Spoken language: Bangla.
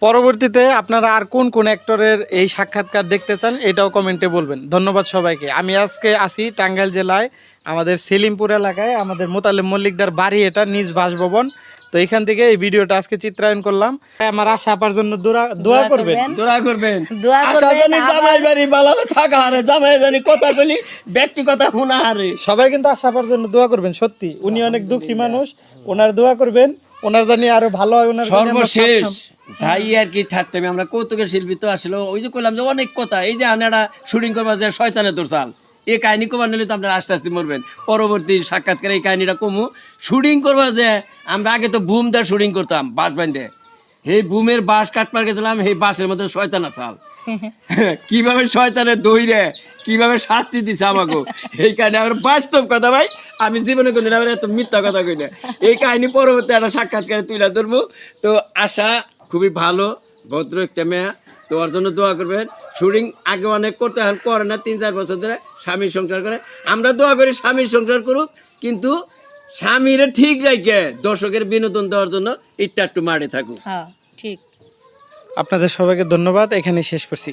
পরবর্তীতে আপনারা আর কোন কোন অ্যাক্টরের এই সাক্ষাৎকার দেখতে চান এটাও কমেন্টে বলবেন। ধন্যবাদ সবাইকে। আমি আজকে আসি টাঙ্গাইল জেলায় আমাদের সেলিমপুর এলাকায়, আমাদের মোতালেব মল্লিকদার বাড়ি, এটা নিজ বাসভবন। তো এখান থেকে এই ভিডিওটা আজকে চিত্রায়ন করলাম। আমার আশা আপার জন্য দোয়া করবেন। দোয়া করবেন দোয়া আশা করবেন, জানি জামাই বাড়ি ভালো থাকা হারে, জামাই জানি কথা বলি ব্যক্তি কথা শোনা হারে। সবাই কিন্তু আশা আপার জন্য দোয়া করবেন। সত্যি উনি অনেক দুঃখী মানুষ, ওনার দোয়া করবেন, ওনার জানি আরো ভালো হয়। ওনার জানি আমরা সর্বশেষ সবসময়- যাই আর কি ঠাট্টামি, আমরা কৌতুকের শিল্পী তো আসলে ওই যে কইলাম যে অনেক কথা, এই যে আপনারা শুটিং করবা যে শয়তানের দোরসাল, এই কাহিনী কবার নিলে তো আপনারা আস্তে আস্তে মরবেন। পরবর্তী সাক্ষাৎকারে এই কাহিনীটা কমু। শুটিং করবা যে আমরা আগে তো বুম দিয়ে শুটিং করতাম বাঁশ বাঁধে, এই বুমের বাঁশ কাটবার গেছিলাম, এই বাঁশের মধ্যে শয়তান আসাল কিভাবে শয়তানের দইরে কিভাবে শাস্তি দিছে আমাকে, এই কাহিনী আমার বাস্তব কথা ভাই, আমি জীবনে কোনদিন আমার এত মিথ্যা কথা কই না। এই কাহিনী পরবর্তী একটা সাক্ষাৎকারে তুলে ধরবো। তো আশা খুবই ভালো ভদ্র একটা মেয়ে, তো ওর জন্য দোয়া করবেন। শুটিং আগে অনেক করতে, এখন করে না, 3-4 বছর ধরে স্বামীর সংসার করে। আমরা দোয়া করি স্বামীর সংসার করুক, কিন্তু স্বামীরে ঠিক রেখে দর্শকের বিনোদন দেওয়ার জন্য একটু মারে থাকুক। হ্যাঁ ঠিক। আপনাদের সবাইকে ধন্যবাদ, এখানে শেষ করছি।